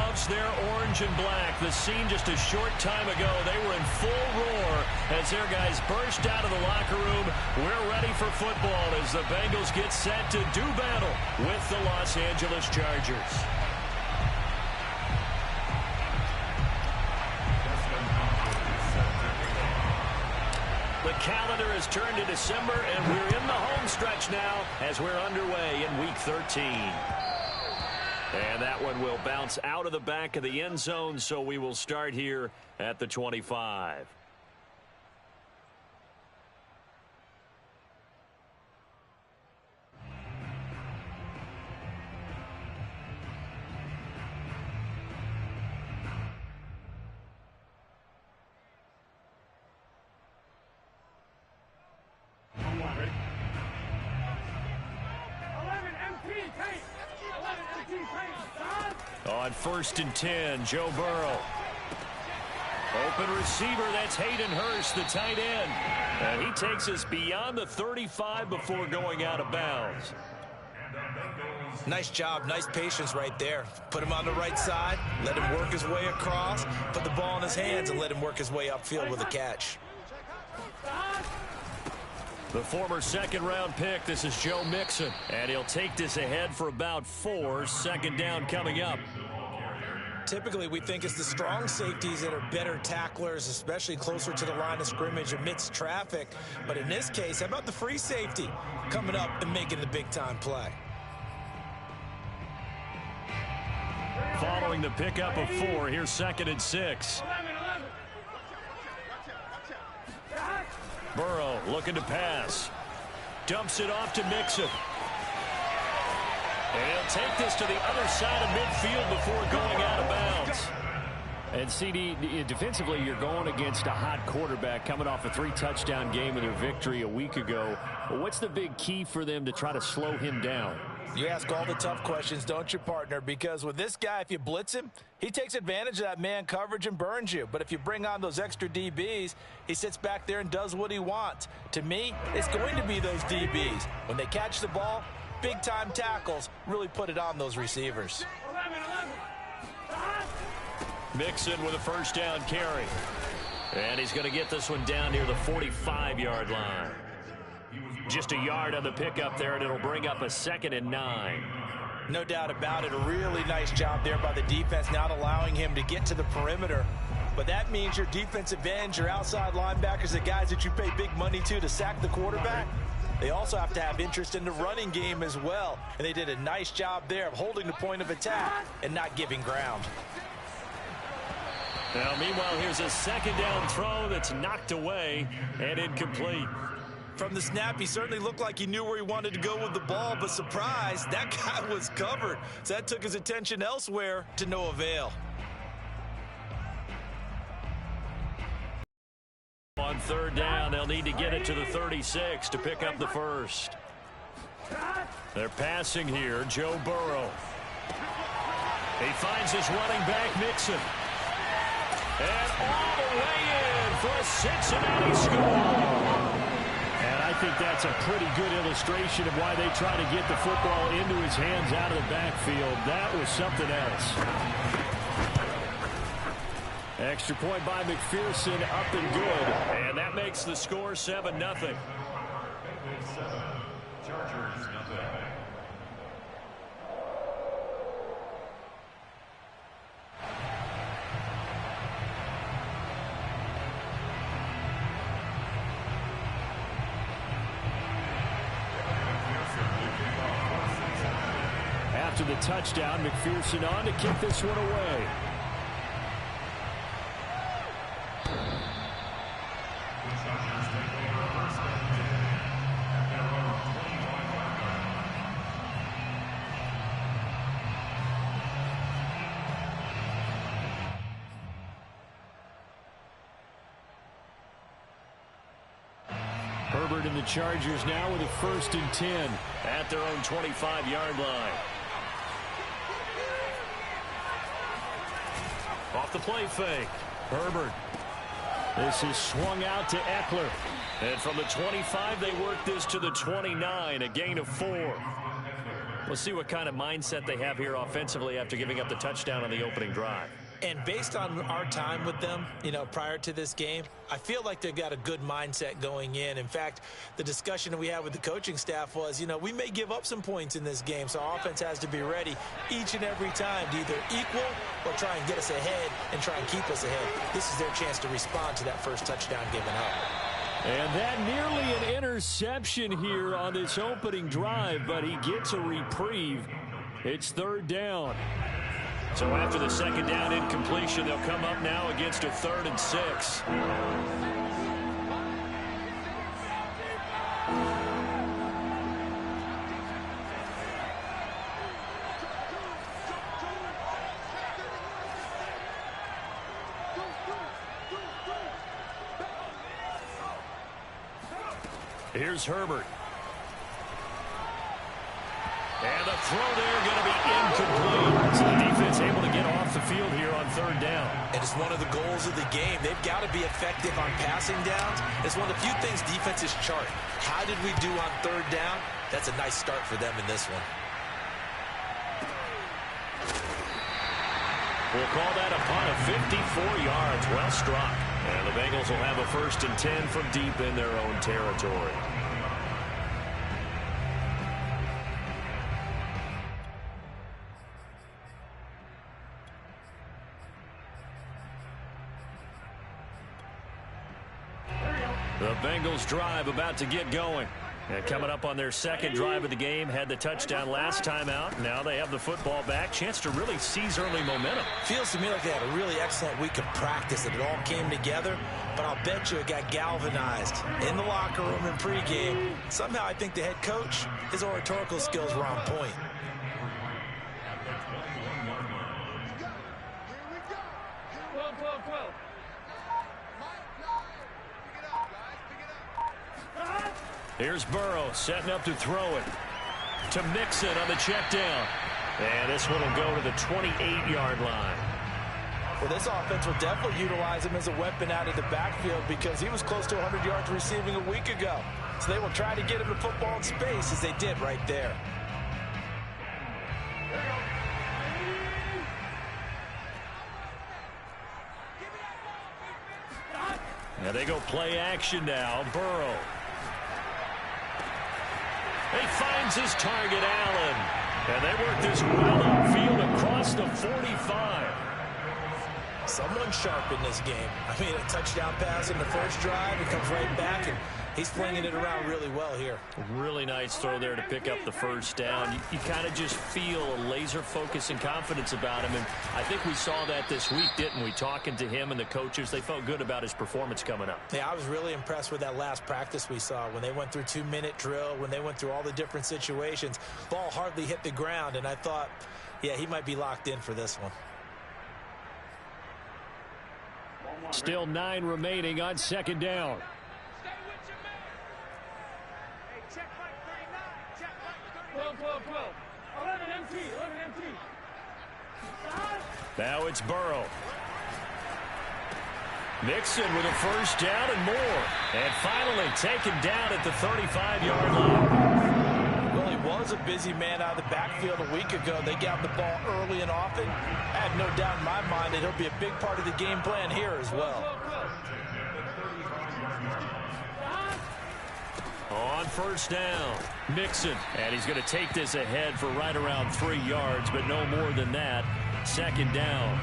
loves their orange and black. The scene just a short time ago, they were in full roar as their guys burst out of the locker room. We're ready for football as the Bengals get set to do battle with the Los Angeles Chargers. The calendar has turned to December, and we're in the home stretch now as we're underway in Week 13. And that one will bounce out of the back of the end zone, so we will start here at the 25. On 1st and 10, Joe Burrow. Open receiver, that's Hayden Hurst, the tight end. And he takes us beyond the 35 before going out of bounds. Nice job, nice patience right there. Put him on the right side, let him work his way across, put the ball in his hands, and let him work his way upfield with a catch. The former second-round pick, this is Joe Mixon. And he'll take this ahead for about 4. Second down coming up. Typically, we think it's the strong safeties that are better tacklers, especially closer to the line of scrimmage amidst traffic. But in this case, how about the free safety coming up and making the big-time play? Following the pickup of 4, here's 2nd and 6. Burrow looking to pass. Dumps it off to Mixon. And he'll take this to the other side of midfield before going out of bounds. And CD, defensively, you're going against a hot quarterback coming off a 3-touchdown game in their victory a week ago. What's the big key for them to try to slow him down? You ask all the tough questions, don't you, partner? Because with this guy, if you blitz him, he takes advantage of that man coverage and burns you. But if you bring on those extra DBs, he sits back there and does what he wants. To me, it's going to be those DBs. When they catch the ball, big-time tackles really put it on those receivers. Mixon with a first down carry. And he's going to get this one down near the 45-yard line. Just a yard on the pickup there, and it'll bring up a 2nd and 9. No doubt about it. A really nice job there by the defense, not allowing him to get to the perimeter. But that means your defensive ends, your outside linebackers, the guys that you pay big money to sack the quarterback, they also have to have interest in the running game as well. And they did a nice job there of holding the point of attack and not giving ground. Now, meanwhile, here's a second down throw that's knocked away and incomplete. From the snap, he certainly looked like he knew where he wanted to go with the ball, but surprise, that guy was covered. So that took his attention elsewhere to no avail. On 3rd down, they'll need to get it to the 36 to pick up the first. They're passing here, Joe Burrow. He finds his running back, Mixon. And all the way in for a Cincinnati score. And I think that's a pretty good illustration of why they try to get the football into his hands out of the backfield. That was something else. Extra point by McPherson, up and good. And that makes the score 7-0. Chargers, After the touchdown, McPherson on to kick this one away. Herbert and the Chargers now with a 1st and 10 at their own 25-yard line. Off the play fake. Herbert. This is swung out to Eckler. And from the 25, they work this to the 29, a gain of 4. We'll see what kind of mindset they have here offensively after giving up the touchdown on the opening drive. And based on our time with them, prior to this game, I feel like they've got a good mindset going in. In fact, the discussion that we had with the coaching staff was, we may give up some points in this game, so our offense has to be ready each and every time to either equal or try and get us ahead and try and keep us ahead. This is their chance to respond to that first touchdown given up. And that nearly an interception here on this opening drive, but he gets a reprieve. It's third down. So after the second down incompletion, they'll come up now against a 3rd and 6. Here's Herbert. And the throw there going to be incomplete. So the defense able to get off the field here on 3rd down. And it's one of the goals of the game. They've got to be effective on passing downs. It's one of the few things defenses chart. How did we do on 3rd down? That's a nice start for them in this one. We'll call that a punt of 54 yards. Well struck. And the Bengals will have a 1st and 10 from deep in their own territory. The Bengals drive about to get going. And coming up on their 2nd drive of the game, had the touchdown last time out. Now they have the football back. Chance to really seize early momentum. Feels to me like they had a really excellent week of practice, that it all came together. But I'll bet you it got galvanized in the locker room in pregame. Somehow I think the head coach, his oratorical skills were on point. Here's Burrow setting up to throw it to Mixon on the check down. And this one will go to the 28-yard line. Well, this offense will definitely utilize him as a weapon out of the backfield because he was close to 100 yards receiving a week ago. So they will try to get him the football in space as they did right there. Now they go play action now. Burrow. He finds his target, Allen. And they work this well upfield across the 45. Someone sharp in this game. I mean, a touchdown pass in the first drive. He comes right back, and he's flinging it around really well here. Really nice throw there to pick up the first down. You kind of just feel a laser focus and confidence about him. And I think we saw that this week, didn't we? Talking to him and the coaches, they felt good about his performance coming up. Yeah, I was really impressed with that last practice we saw when they went through 2-minute drill, when they went through all the different situations. Ball hardly hit the ground, and I thought, yeah, he might be locked in for this one. Still 9 remaining on 2nd down. Now it's Burrow. Mixon with a first down and more. And finally taken down at the 35-yard line. Well, he was a busy man out of the backfield a week ago. They got the ball early and often. I have no doubt in my mind that he'll be a big part of the game plan here as well. On first down, Mixon. And he's going to take this ahead for right around 3 yards, but no more than that. 2nd down.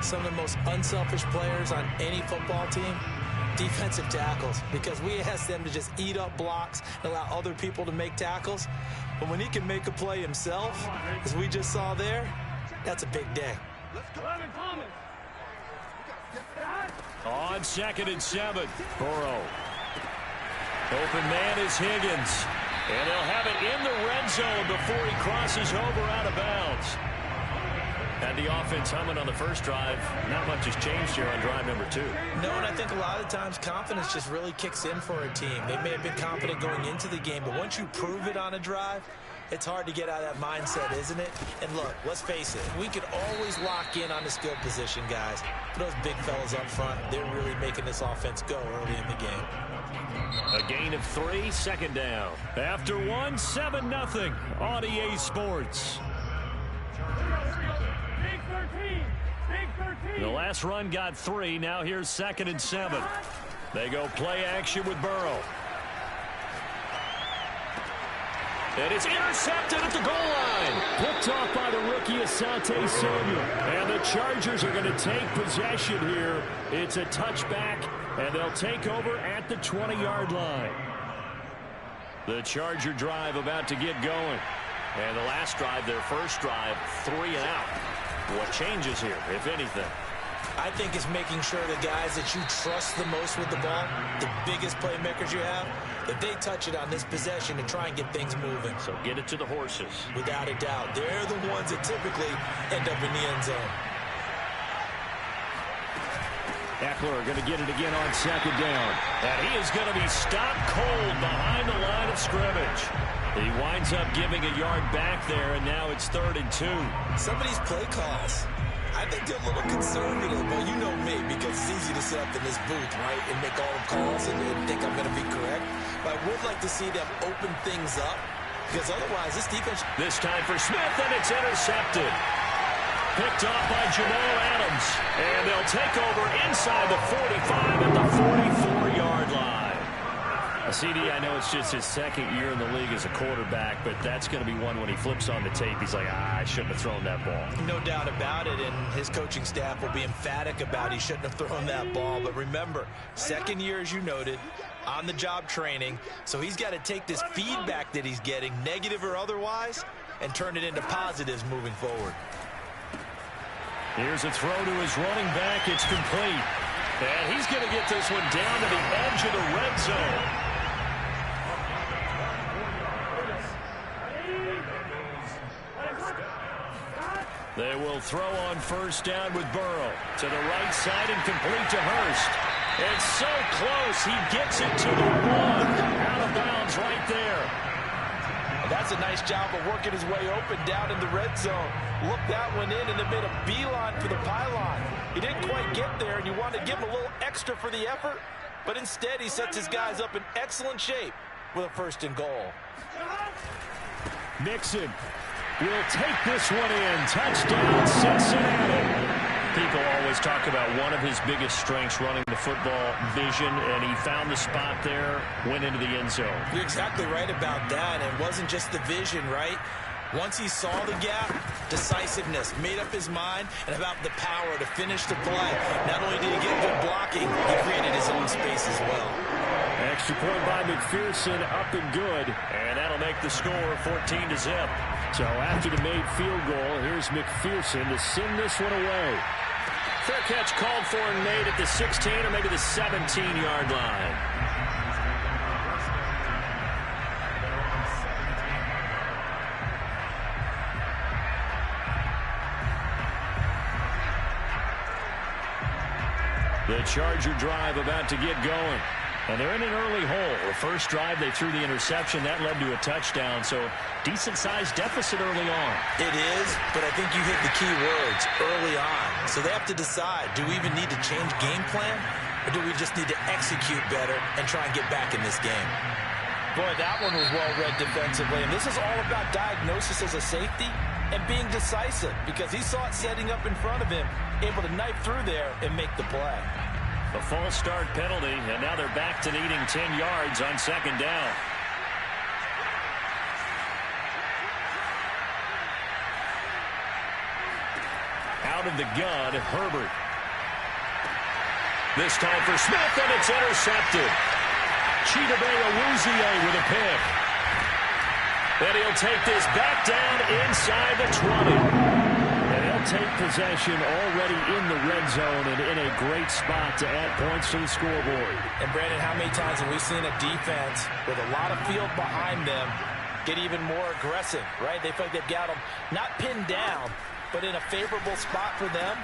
Some of the most unselfish players on any football team, defensive tackles, because we ask them to just eat up blocks and allow other people to make tackles. But when he can make a play himself, as we just saw there, that's a big day. On 2nd and 7, Burrow. Open man is Higgins. And they'll have it in the red zone before he crosses over out of bounds. And the offense humming on the first drive. Not much has changed here on drive number 2. No, and I think a lot of times confidence just really kicks in for a team. They may have been confident going into the game, but once you prove it on a drive, It's hard to get out of that mindset, isn't it? And look, let's face it, we could always lock in on the skill position, guys. But those big fellas up front, they're really making this offense go early in the game. A gain of 3, second down. After 1, 7-0 on EA Sports. The last run got 3. Now here's 2nd and 7. They go play action with Burrow. And it's intercepted at the goal line. Picked off by the rookie Asante Samuel. And the Chargers are going to take possession here. It's a touchback, and they'll take over at the 20-yard line. The Charger drive about to get going. And the last drive, their first drive, 3 and out. What changes here, if anything? I think it's making sure the guys that you trust the most with the ball, the biggest playmakers you have, that they touch it on this possession and try and get things moving. So get it to the horses. Without a doubt. They're the ones that typically end up in the end zone. Eckler going to get it again on 2nd down. And he is going to be stopped cold behind the line of scrimmage. He winds up giving a yard back there, and now it's 3rd and 2. Some of these play calls, I think they're a little conservative. Well, you know me, because it's easy to sit up in this booth, right, and make all the calls and think I'm going to be correct. But I would like to see them open things up, because otherwise this defense... This time for Smith, and it's intercepted. Picked off by Jamal Adams. And they'll take over inside the 45 at the 44-yard line. CD, I know it's just his 2nd year in the league as a quarterback, but that's going to be one when he flips on the tape. He's like, I shouldn't have thrown that ball. No doubt about it, and his coaching staff will be emphatic about he shouldn't have thrown that ball. But remember, 2nd year, as you noted, on-the-job training. So he's got to take this feedback that he's getting, negative or otherwise, and turn it into positives moving forward. Here's a throw to his running back. It's complete. And he's going to get this one down to the edge of the red zone. They will throw on 1st down with Burrow. To the right side and complete to Hurst. It's so close. He gets it to the 1. Out of bounds right there. That's a nice job of working his way open down in the red zone. Looked that one in and then made a beeline for the pylon. He didn't quite get there, and you want to give him a little extra for the effort. But instead, he sets his guys up in excellent shape with a 1st and goal. Nixon will take this one in. Touchdown, Cincinnati. People always talk about one of his biggest strengths, running the football, vision, and he found the spot there, went into the end zone. You're exactly right about that. It wasn't just the vision, right? Once he saw the gap, decisiveness, made up his mind, and about the power to finish the play. Not only did he get good blocking, he created his own space as well. Extra point by McPherson, up and good. And that'll make the score 14-0. So after the made field goal, here's McPherson to send this one away. Fair catch called for and made at the 16 or maybe the 17-yard line. The Charger drive about to get going. And they're in an early hole. The first drive, they threw the interception. That led to a touchdown. So decent-sized deficit early on. It is, but I think you hit the key words, early on. So they have to decide, do we even need to change game plan? Or do we just need to execute better and try and get back in this game? Boy, that one was well-read defensively. And this is all about diagnosis as a safety and being decisive, because he saw it setting up in front of him, able to knife through there and make the play. A false start penalty, and now they're back to needing 10 yards on 2nd down. Out of the gun, Herbert. This time for Smith, and it's intercepted. Chidobe Awuzie with a pick. And he'll take this back down inside the 20. Take possession already in the red zone and in a great spot to add points to the scoreboard. And Brandon, how many times have we seen a defense with a lot of field behind them get even more aggressive, right? They feel like they've got them not pinned down, but in a favorable spot for them.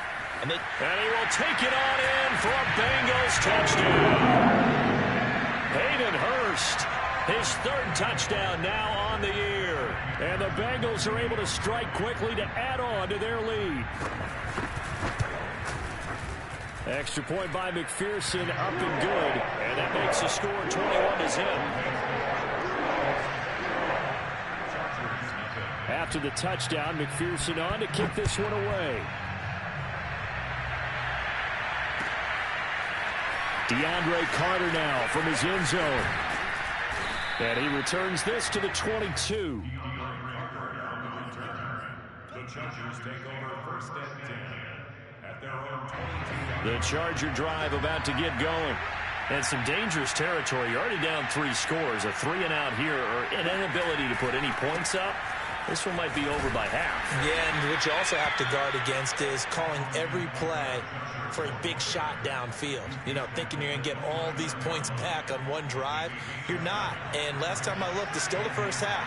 And he will take it on in for a Bengals touchdown. Hayden Hurst His third touchdown now on the year. And the Bengals are able to strike quickly to add on to their lead. Extra point by McPherson, up and good. And that makes the score 21-0. After the touchdown, McPherson on to kick this one away. DeAndre Carter now from his end zone. And he returns this to the 22. The Chargers take over first and 10 at their own 22. The Charger drive about to get going. And some dangerous territory. You're already down 3 scores. A 3-and-out here, or an inability to put any points up. This one might be over by half. Yeah, and what you also have to guard against is calling every play for a big shot downfield. You know, thinking you're going to get all these points back on one drive. You're not. And last time I looked, it's still the first half.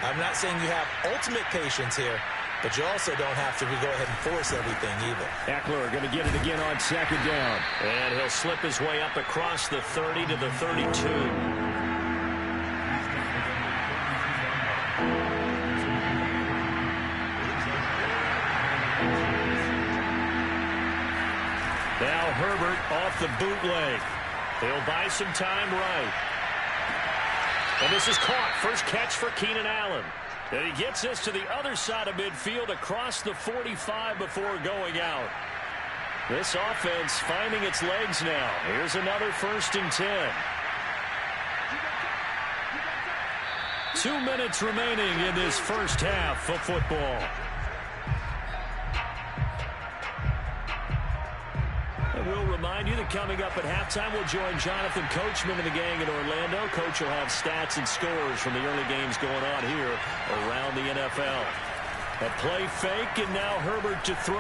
I'm not saying you have ultimate patience here, but you also don't have to go ahead and force everything either. Eckler going to get it again on second down. And he'll slip his way up across the 30 to the 32. Now Herbert off the bootleg. He'll buy some time right. And this is caught. First catch for Keenan Allen. And he gets this to the other side of midfield across the 45 before going out. This offense finding its legs now. Here's another 1st and 10. 2 minutes remaining in this first half of football. We'll remind you that coming up at halftime, we'll join Jonathan Coachman and the gang in Orlando. Coach will have stats and scores from the early games going on here around the NFL. A play fake, and now Herbert to throw.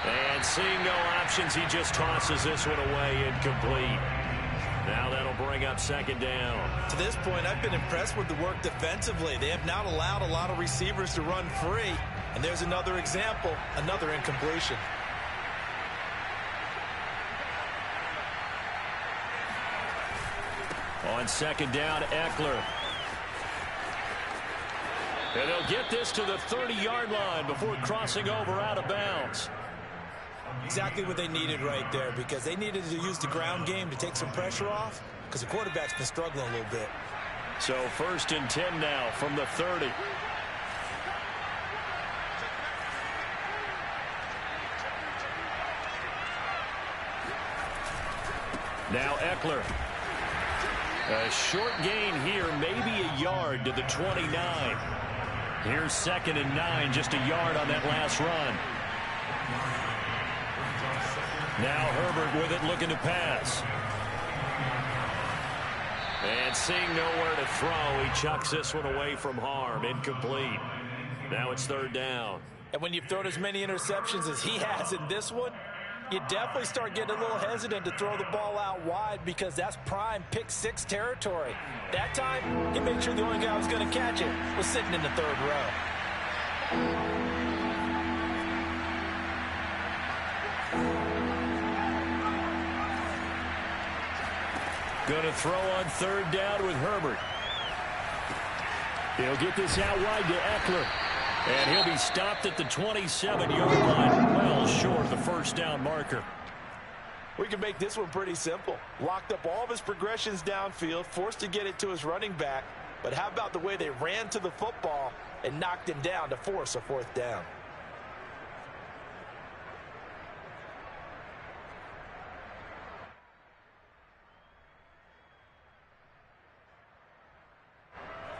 And seeing no options, he just tosses this one away incomplete. Now that'll bring up second down. To this point, I've been impressed with the work defensively. They have not allowed a lot of receivers to run free. And there's another example, another incompletion. On second down, Eckler. And they'll get this to the 30-yard line before crossing over out of bounds. Exactly what they needed right there, because they needed to use the ground game to take some pressure off, because the quarterback's been struggling a little bit. So 1st and 10 now from the 30. Now Eckler. A short gain here, maybe a yard to the 29. Here's 2nd and 9, just a yard on that last run. Now Herbert with it, looking to pass. And seeing nowhere to throw, he chucks this one away from harm. Incomplete. Now it's 3rd down. And when you've thrown as many interceptions as he has in this one, you definitely start getting a little hesitant to throw the ball out wide, because that's prime pick 6 territory. That time, he made sure the only guy who was going to catch it was sitting in the 3rd row. Going to throw on 3rd down with Herbert. He'll get this out wide to Eckler. And he'll be stopped at the 27-yard line, well short the 1st down marker. We can make this one pretty simple. Locked up all of his progressions downfield, forced to get it to his running back. But how about the way they ran to the football and knocked him down to force a 4th down?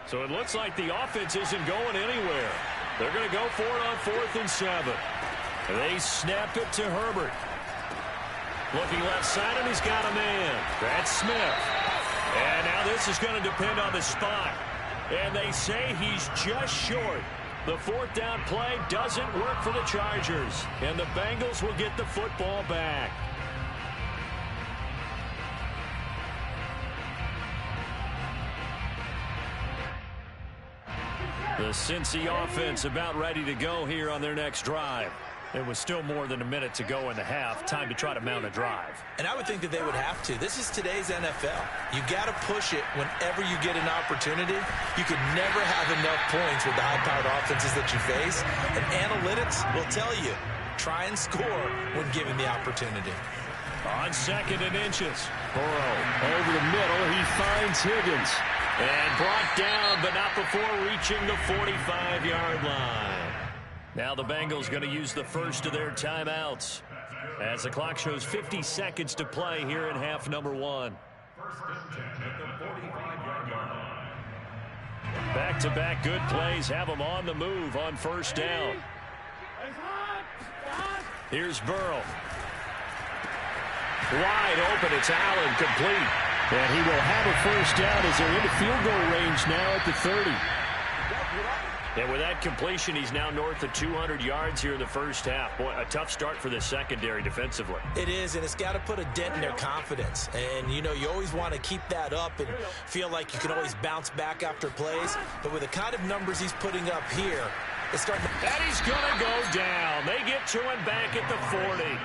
So it looks like the offense isn't going anywhere. They're going to go for it on 4th and 7. They snap it to Herbert. Looking left side, and he's got a man. That's Smith. And now this is going to depend on the spot. And they say he's just short. The 4th down play doesn't work for the Chargers. And the Bengals will get the football back. The Cincy offense about ready to go here on their next drive. It was still more than a minute to go in the half. Time to try to mount a drive. And I would think that they would have to. This is today's NFL. You got to push it whenever you get an opportunity. You can never have enough points with the high-powered offenses that you face. And analytics will tell you, try and score when given the opportunity. On 2nd and inches. Burrow over the middle. He finds Higgins. And brought down, but not before reaching the 45-yard line. Now the Bengals going to use the first of their timeouts as the clock shows 50 seconds to play here in half number 1. Back-to-back good plays have them on the move on first down. Here's Burrow. Wide open. It's Allen, complete. And he will have a first down as they're into field goal range now at the 30. And with that completion, he's now north of 200 yards here in the first half. Boy, a tough start for the secondary defensively. It is, and it's got to put a dent in their confidence. And, you know, you always want to keep that up and feel like you can always bounce back after plays. But with the kind of numbers he's putting up here, it's starting to... And he's going to go down. They get to him back at the 40.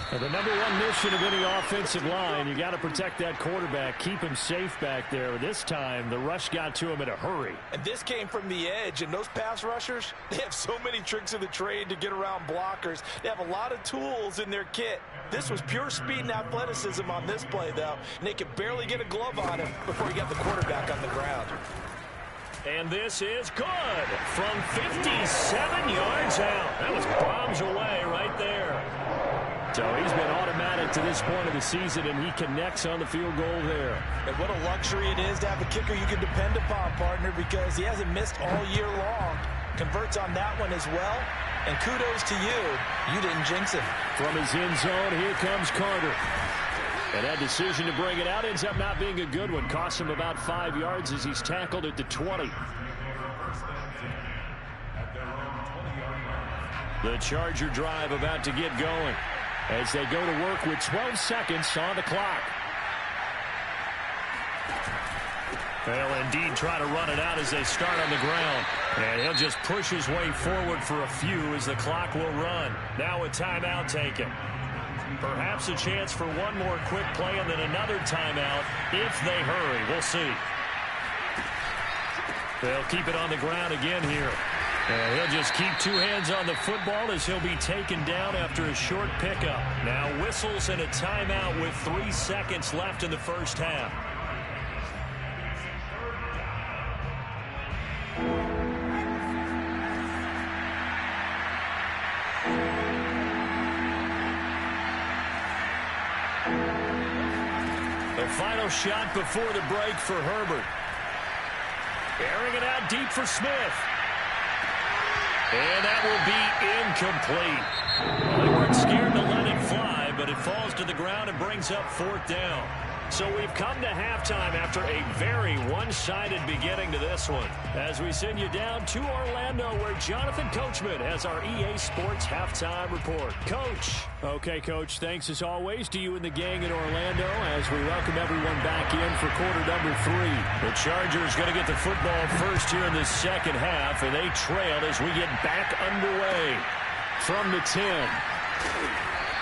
And the number one mission of any offensive line, you got to protect that quarterback, keep him safe back there. This time, the rush got to him in a hurry. And this came from the edge, and those pass rushers, they have so many tricks of the trade to get around blockers. They have a lot of tools in their kit. This was pure speed and athleticism on this play, though, and they could barely get a glove on him before he got the quarterback on the ground. And this is good from 57 yards out. That was bombs away right there. So he's been automatic to this point of the season, and he connects on the field goal there. And what a luxury it is to have a kicker you can depend upon, partner, because he hasn't missed all year long. Converts on that one as well. And kudos to you. You didn't jinx him. From his end zone, here comes Carter. And that decision to bring it out ends up not being a good one. Costs him about 5 yards as he's tackled at the 20. The Charger drive about to get going as they go to work with 12 seconds on the clock. They'll indeed try to run it out as they start on the ground. And he'll just push his way forward for a few as the clock will run. Now a timeout taken. Perhaps a chance for one more quick play and then another timeout if they hurry. We'll see. They'll keep it on the ground again here. And he'll just keep two hands on the football as he'll be taken down after a short pickup. Now whistles and a timeout with 3 seconds left in the first half. The final shot before the break for Herbert. Airing it out deep for Smith. And that will be incomplete. Well, they weren't scared to let it fly, but it falls to the ground and brings up 4th down. So we've come to halftime after a very one-sided beginning to this one. As we send you down to Orlando, where Jonathan Coachman has our EA Sports halftime report. Coach. Okay, Coach, thanks as always to you and the gang in Orlando as we welcome everyone back in for quarter number 3. The Chargers going to get the football first here in the second half, and they trail as we get back underway. From the 10.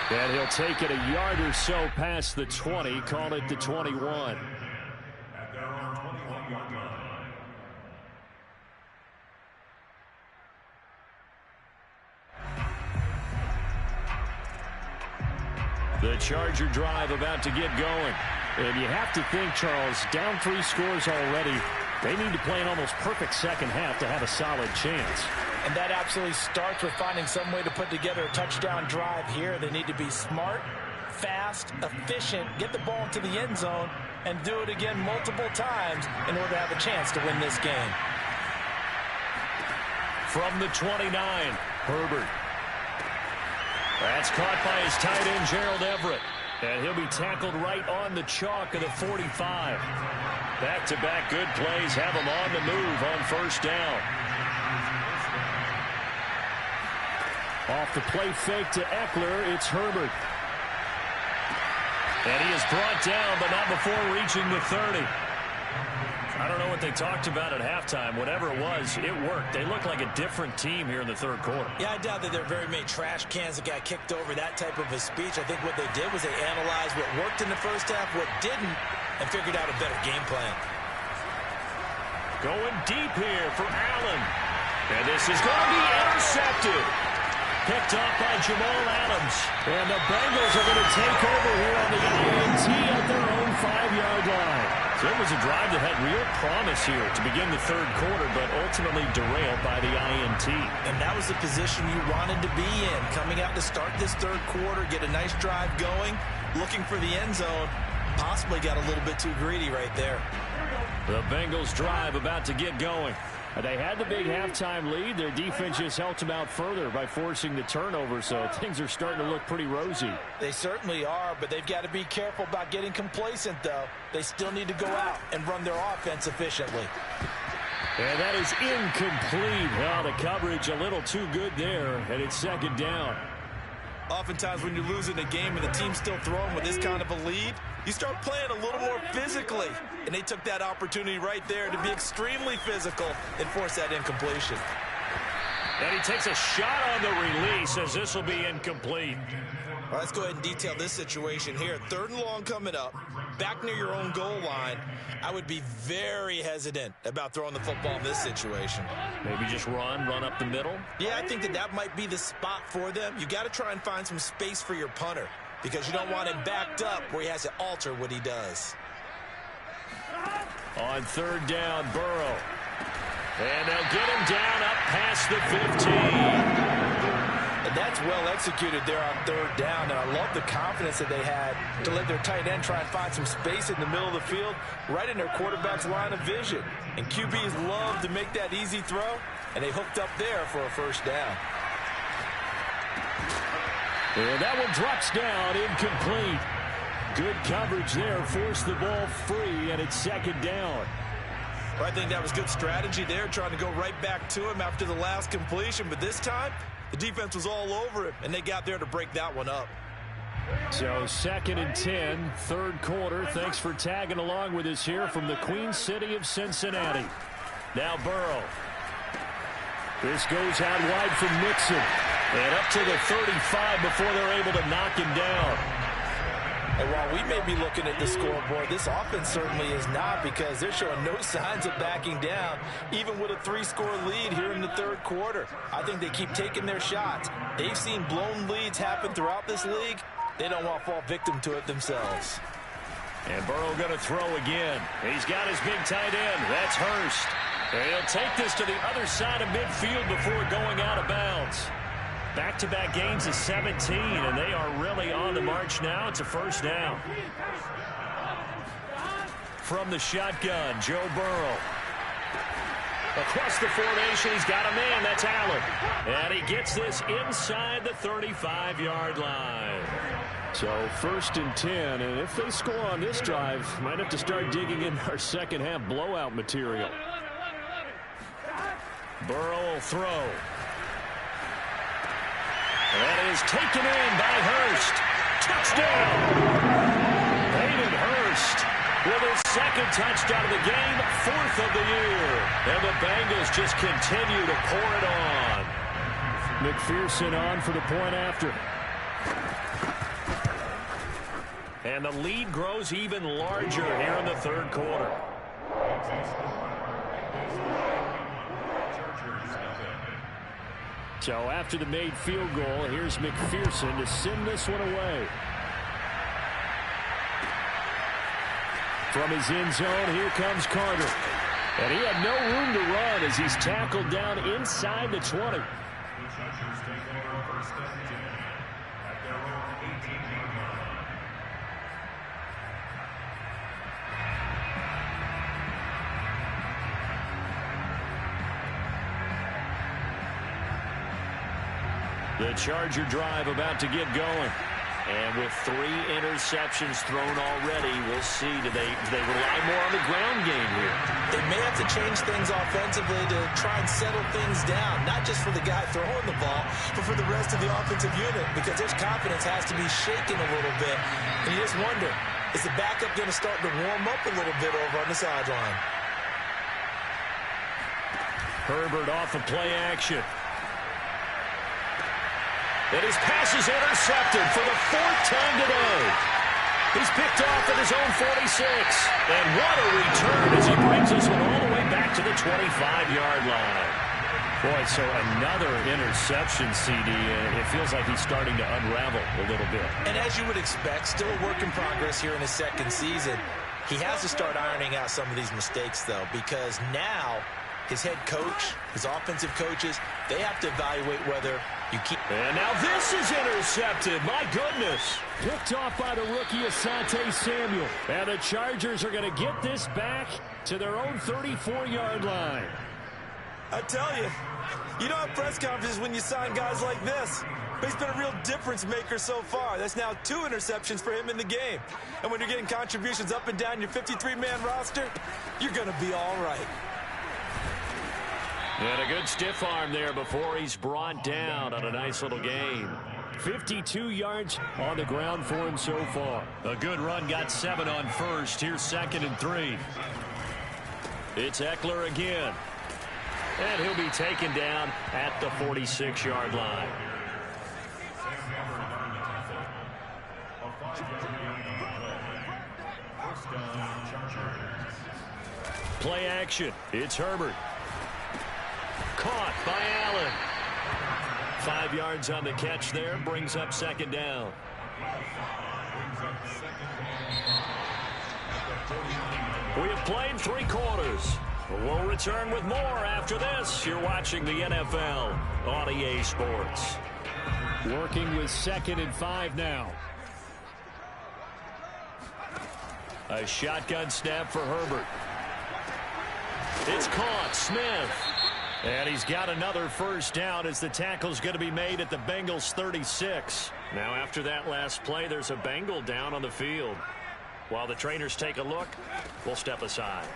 And he'll take it a yard or so past the 20, call it the 21. The Charger drive about to get going. And you have to think, Charles, down 3 scores already. They need to play an almost perfect second half to have a solid chance. And that absolutely starts with finding some way to put together a touchdown drive here. They need to be smart, fast, efficient, get the ball into the end zone, and do it again multiple times in order to have a chance to win this game. From the 29, Herbert. That's caught by his tight end, Gerald Everett. And he'll be tackled right on the chalk of the 45. Back-to-back good plays have him on the move on first down. Off the play fake to Eckler, it's Herbert. And he is brought down, but not before reaching the 30. I don't know what they talked about at halftime. Whatever it was, it worked. They looked like a different team here in the third quarter. Yeah, I doubt that there are very many trash cans that got kicked over, that type of a speech. I think what they did was they analyzed what worked in the first half, what didn't, and figured out a better game plan. Going deep here for Allen. And this is going to be intercepted. Picked up by Jamal Adams. And the Bengals are going to take over here on the INT at their own 5-yard line. So it was a drive that had real promise here to begin the third quarter, but ultimately derailed by the INT. And that was the position you wanted to be in. Coming out to start this third quarter, get a nice drive going, looking for the end zone. Possibly got a little bit too greedy right there. The Bengals drive about to get going. They had the big halftime lead. Their defense just helped them out further by forcing the turnover, so things are starting to look pretty rosy. They certainly are, but they've got to be careful about getting complacent, though. They still need to go out and run their offense efficiently. And that is incomplete. Well, the coverage a little too good there, and it's second down. Oftentimes when you're losing a game and the team's still throwing with this kind of a lead, you start playing a little more physically. And they took that opportunity right there to be extremely physical and force that incompletion. And he takes a shot on the release as this will be incomplete. All right, let's go ahead and detail this situation here. 3rd and long coming up, back near your own goal line. I would be very hesitant about throwing the football in this situation. Maybe just run up the middle? Yeah, I think that might be the spot for them. You got to try and find some space for your punter because you don't want him backed up where he has to alter what he does. On 3rd down, Burrow. And they'll get him down up past the 15. And that's well executed there on 3rd down. And I love the confidence that they had to let their tight end try and find some space in the middle of the field, right in their quarterback's line of vision. And QBs love to make that easy throw, and they hooked up there for a 1st down. And that one drops down, incomplete. Good coverage there, forced the ball free, and it's 2nd down. Well, I think that was good strategy there, trying to go right back to him after the last completion. But this time, the defense was all over him, and they got there to break that one up. So 2nd and 10, 3rd quarter. Thanks for tagging along with us here from the Queen City of Cincinnati. Now Burrow. This goes out wide from Mixon. And up to the 35 before they're able to knock him down. And while we may be looking at the scoreboard, this offense certainly is not, because they're showing no signs of backing down, even with a 3-score lead here in the 3rd quarter. I think they keep taking their shots. They've seen blown leads happen throughout this league. They don't want to fall victim to it themselves. And Burrow going to throw again. He's got his big tight end. That's Hurst. And he'll take this to the other side of midfield before going out of bounds. Back-to-back gains of 17, and they are really on the march now. It's a 1st down. From the shotgun, Joe Burrow. Across the formation, he's got a man. That's Allen. And he gets this inside the 35-yard line. So 1st and 10, and if they score on this drive, might have to start digging in our second-half blowout material. Burrow will throw. That is taken in by Hurst. Touchdown! Hayden Hurst with his 2nd touchdown of the game, 4th of the year. And the Bengals just continue to pour it on. McPherson on for the point after. And the lead grows even larger here in the 3rd quarter. So after the made field goal, here's McPherson to send this one away. From his end zone, here comes Carter. And he had no room to run as he's tackled down inside the 20. The Charger drive about to get going. And with 3 interceptions thrown already, we'll see. Do they rely more on the ground game here? They may have to change things offensively to try and settle things down, not just for the guy throwing the ball, but for the rest of the offensive unit, because their confidence has to be shaken a little bit. And you just wonder, is the backup going to start to warm up a little bit over on the sideline? Herbert off of play action. And his pass is intercepted for the 4th time today. He's picked off at his own 46. And what a return as he brings this one all the way back to the 25-yard line. Boy, so another interception, CD. It feels like he's starting to unravel a little bit. And as you would expect, still a work in progress here in his 2nd season. He has to start ironing out some of these mistakes, though, because now his head coach, his offensive coaches, they have to evaluate whether you keep. And now this is intercepted. My goodness. Picked off by the rookie Asante Samuel. And the Chargers are going to get this back to their own 34-yard line. I tell you, you don't have press conferences when you sign guys like this. But he's been a real difference maker so far. That's now 2 interceptions for him in the game. And when you're getting contributions up and down your 53-man roster, you're going to be all right. And a good stiff arm there before he's brought down on a nice little gain. 52 yards on the ground for him so far. A good run, got 7 on first. Here's 2nd and 3. It's Eckler again. And he'll be taken down at the 46-yard line. Play action. It's Herbert. Caught by Allen. 5 yards on the catch there. Brings up 2nd down. We have played 3 quarters. We'll return with more after this. You're watching the NFL on EA Sports. Working with 2nd and 5 now. A shotgun snap for Herbert. It's caught. Smith. And he's got another 1st down as the tackle's going to be made at the Bengals 36. Now after that last play, there's a Bengal down on the field. While the trainers take a look, we'll step aside.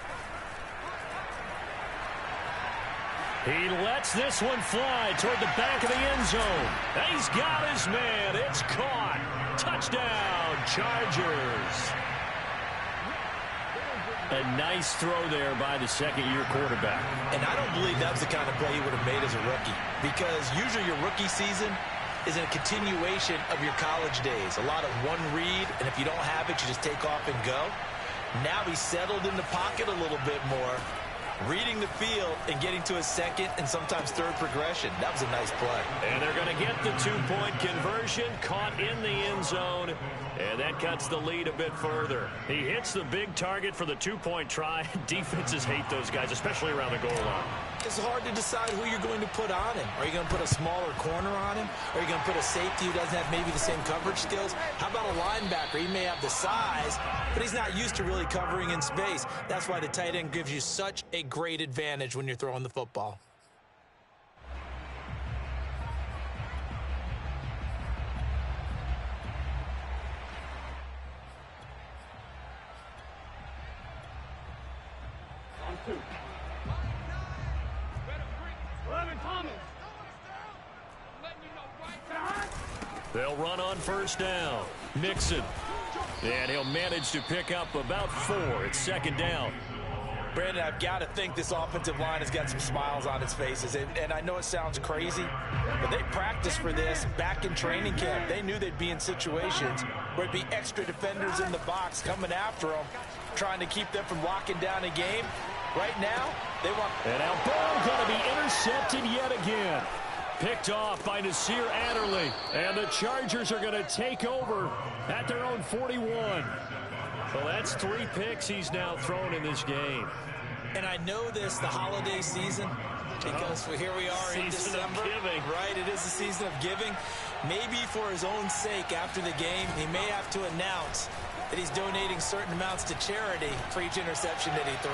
He lets this one fly toward the back of the end zone. And he's got his man. It's caught. Touchdown, Chargers. A nice throw there by the 2nd-year quarterback. And I don't believe that was the kind of play he would have made as a rookie, because usually your rookie season is a continuation of your college days. A lot of one read, and if you don't have it, you just take off and go. Now he's settled in the pocket a little bit more, reading the field and getting to his 2nd and sometimes 3rd progression. That was a nice play. And they're going to get the 2-point conversion, caught in the end zone, and that cuts the lead a bit further. He hits the big target for the 2-point try. Defenses hate those guys, especially around the goal line. It's hard to decide who you're going to put on him. Are you going to put a smaller corner on him? Are you going to put a safety who doesn't have maybe the same coverage skills? How about a linebacker? He may have the size, but he's not used to really covering in space. That's why the tight end gives you such a great advantage when you're throwing the football. They'll run on 1st down. Mixon. And he'll manage to pick up about 4. It's 2nd down. Brandon, I've got to think this offensive line has got some smiles on its faces. And I know it sounds crazy, but they practiced for this back in training camp. They knew they'd be in situations where it'd be extra defenders in the box coming after them, trying to keep them from locking down a game. Right now, they want... And now ball going to be intercepted yet again. Picked off by Nasir Adderley. And the Chargers are going to take over at their own 41. Well, that's 3 picks he's now thrown in this game. And I know this, the holiday season, because here we are in December. Right, it is the season of giving. Maybe for his own sake after the game, he may have to announce that he's donating certain amounts to charity for each interception that he threw.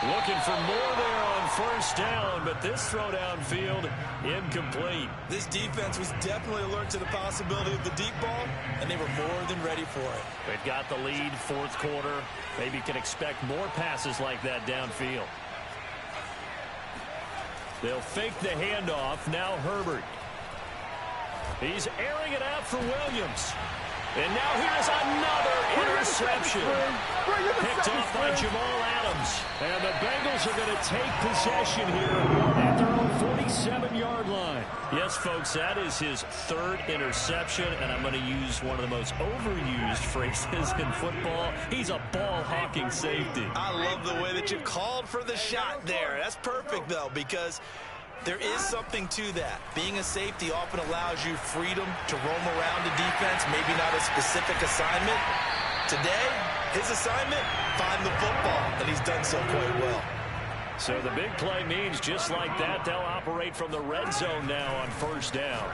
Looking for more there on 1st down, but this throw downfield incomplete. This defense was definitely alert to the possibility of the deep ball, and they were more than ready for it. They've got the lead, 4th quarter. Maybe can expect more passes like that downfield. They'll fake the handoff. Now Herbert. He's airing it out for Williams. And now here's another interception. Picked off by Jamal Adams. And the Bengals are going to take possession here at their own 47-yard line. Yes, folks, that is his third interception, and I'm going to use one of the most overused phrases in football. He's a ball-hawking safety. I love the way that you called for the shot there. That's perfect, though, because there is something to that. Being a safety often allows you freedom to roam around the defense, maybe not a specific assignment. Today, his assignment, find the football, and he's done so quite well. So the big play means just like that, they'll operate from the red zone now on first down.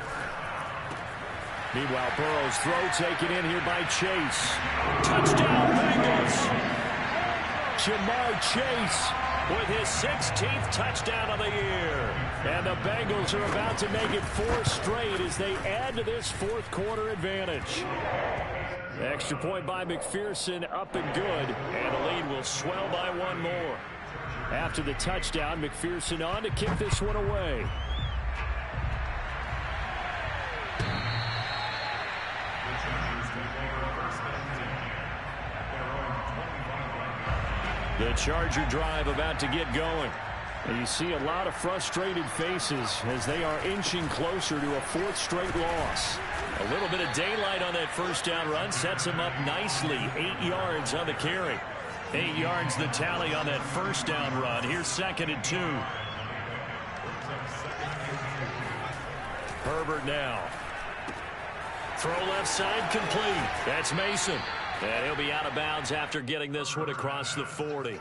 Meanwhile, Burrow's throw taken in here by Chase. Touchdown, Bengals! Jamar Chase with his 16th touchdown of the year. And the Bengals are about to make it 4 straight as they add to this fourth quarter advantage. Extra point by McPherson, up and good. And the lead will swell by 1 more. After the touchdown, McPherson on to kick this one away. The Charger drive about to get going. And you see a lot of frustrated faces as they are inching closer to a 4th straight loss. A little bit of daylight on that first down run sets him up nicely. 8 yards on the carry. 8 yards the tally on that first down run. Here's 2nd and 2. Herbert now. Throw left side complete. That's Mason. And he'll be out of bounds after getting this one across the 40.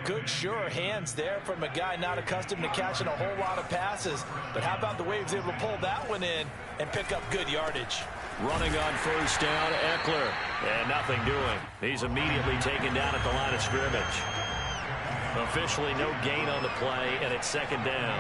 Good, sure hands there from a guy not accustomed to catching a whole lot of passes. But how about the way he was able to pull that one in and pick up good yardage? Running on first down, Eckler. And nothing doing. He's immediately taken down at the line of scrimmage. Officially no gain on the play, and it's 2nd down.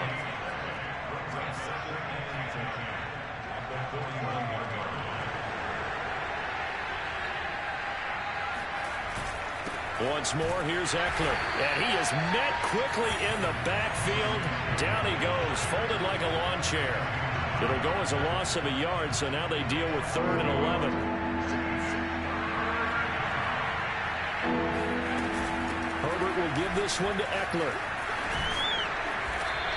Once more, here's Eckler. And he is met quickly in the backfield. Down he goes, folded like a lawn chair. It'll go as a loss of a yard, so now they deal with 3rd and 11. Herbert will give this one to Eckler.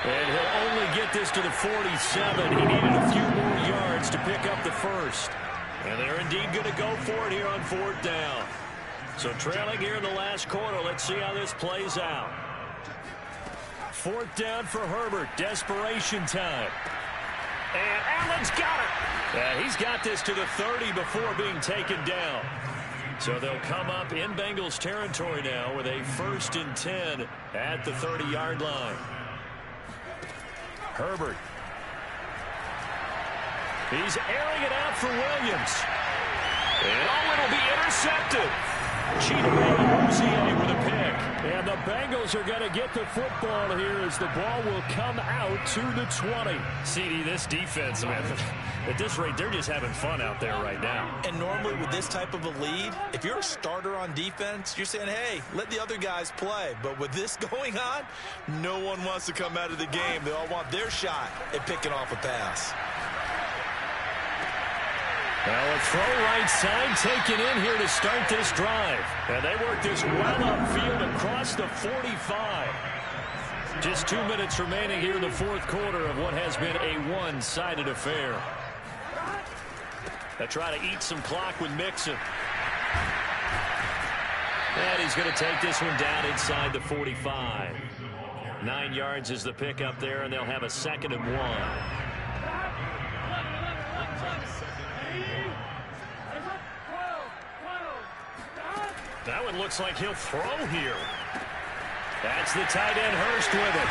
And he'll only get this to the 47. He needed a few more yards to pick up the first. And they're indeed going to go for it here on 4th down. So trailing here in the last quarter. Let's see how this plays out. 4th down for Herbert. Desperation time. And Allen's got it. Yeah, he's got this to the 30 before being taken down. So they'll come up in Bengals territory now with a 1st and 10 at the 30-yard line. Herbert. He's airing it out for Williams. And it'll be intercepted. Cheetah with a pick. And the Bengals are going to get the football here as the ball will come out to the 20. CD, this defense, man, at this rate, they're just having fun out there right now. And normally with this type of a lead, if you're a starter on defense, you're saying, hey, let the other guys play. But with this going on, no one wants to come out of the game. They all want their shot at picking off a pass. Well, a throw right side taken in here to start this drive. And they work this well upfield across the 45. Just 2 minutes remaining here in the 4th quarter of what has been a one-sided affair. They try to eat some clock with Mixon. And he's going to take this one down inside the 45. 9 yards is the pickup there, and they'll have a 2nd and 1. That one looks like he'll throw here. That's the tight end Hurst with it.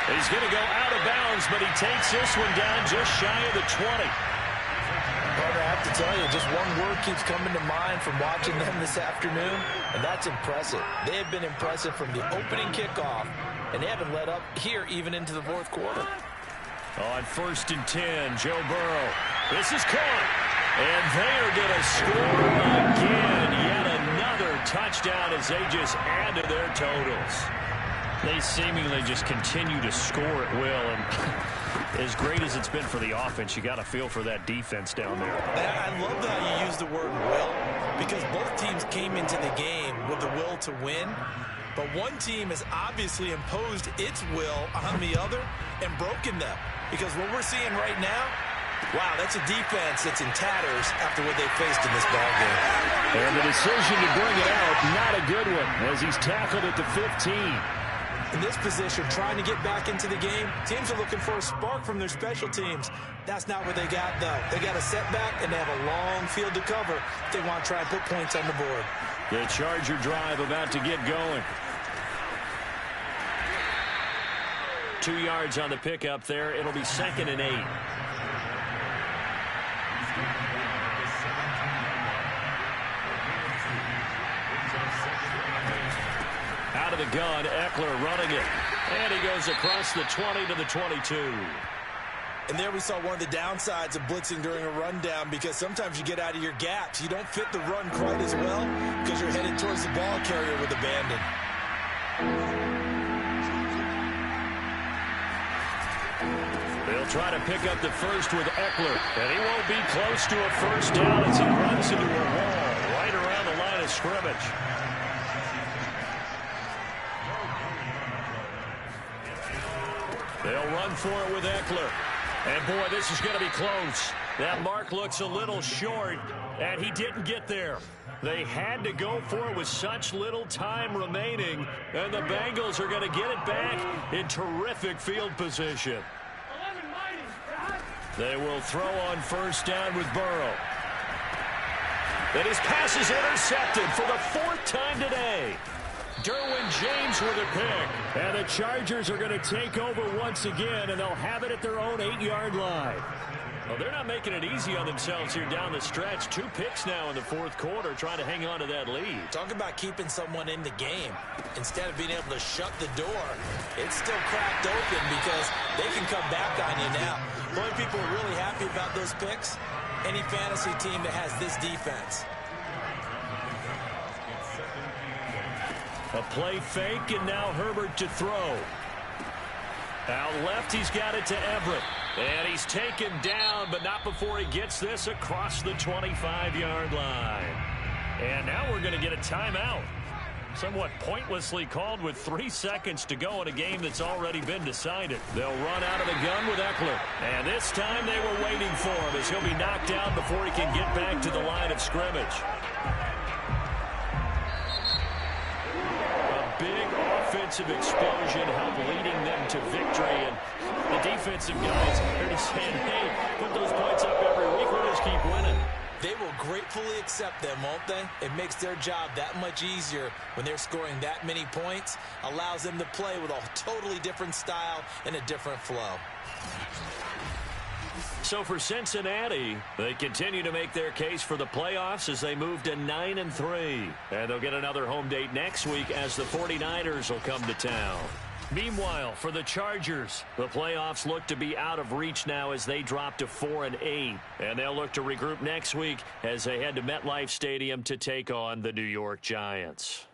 He's going to go out of bounds, but he takes this one down just shy of the 20. But I have to tell you, just one word keeps coming to mind from watching them this afternoon, and that's impressive. They have been impressive from the opening kickoff, and they haven't let up here even into the 4th quarter. On 1st and 10, Joe Burrow. This is caught. And they are going to score again. Yet another touchdown as they just add to their totals. They seemingly just continue to score at will, and as great as it's been for the offense, you got to feel for that defense down there. I love how you use the word will, because both teams came into the game with the will to win, but one team has obviously imposed its will on the other and broken them, because what we're seeing right now, wow, that's a defense that's in tatters after what they faced in this ballgame. And the decision to bring it out, not a good one, as he's tackled at the 15. In this position, trying to get back into the game, teams are looking for a spark from their special teams. That's not what they got, though. They got a setback, and they have a long field to cover if they want to try and put points on the board. The Charger drive about to get going. 2 yards on the pickup there. It'll be 2nd and 8. Out of the gun, Eckler running it. And he goes across the 20 to the 22. And there we saw one of the downsides of blitzing during a rundown, because sometimes you get out of your gaps. You don't fit the run quite as well because you're headed towards the ball carrier with abandon. They'll try to pick up the first with Eckler. And he won't be close to a first down as he runs into a wall right around the line of scrimmage. They'll run for it with Eckler. And, boy, this is going to be close. That mark looks a little short, and he didn't get there. They had to go for it with such little time remaining, and the Bengals are going to get it back in terrific field position. They will throw on first down with Burrow. Then his pass is intercepted for the 4th time today. Derwin James with a pick. And the Chargers are going to take over once again, and they'll have it at their own 8-yard line. Well, they're not making it easy on themselves here down the stretch. 2 picks now in the 4th quarter, trying to hang on to that lead. Talk about keeping someone in the game. Instead of being able to shut the door, it's still cracked open because they can come back on you now. The only people are really happy about those picks, any fantasy team that has this defense. A play fake, and now Herbert to throw. Out left, he's got it to Everett. And he's taken down, but not before he gets this across the 25-yard line. And now we're going to get a timeout. Somewhat pointlessly called with 3 seconds to go in a game that's already been decided. They'll run out of the gun with Eckler. And this time they were waiting for him as he'll be knocked down before he can get back to the line of scrimmage. Big offensive explosion helped leading them to victory, and the defensive guys are just saying, hey, put those points up every week, we'll just keep winning. They will gratefully accept them, won't they? It makes their job that much easier when they're scoring that many points, allows them to play with a totally different style and a different flow. So for Cincinnati, they continue to make their case for the playoffs as they move to 9-3. And they'll get another home date next week as the 49ers will come to town. Meanwhile, for the Chargers, the playoffs look to be out of reach now as they drop to 4-8. And they'll look to regroup next week as they head to MetLife Stadium to take on the New York Giants.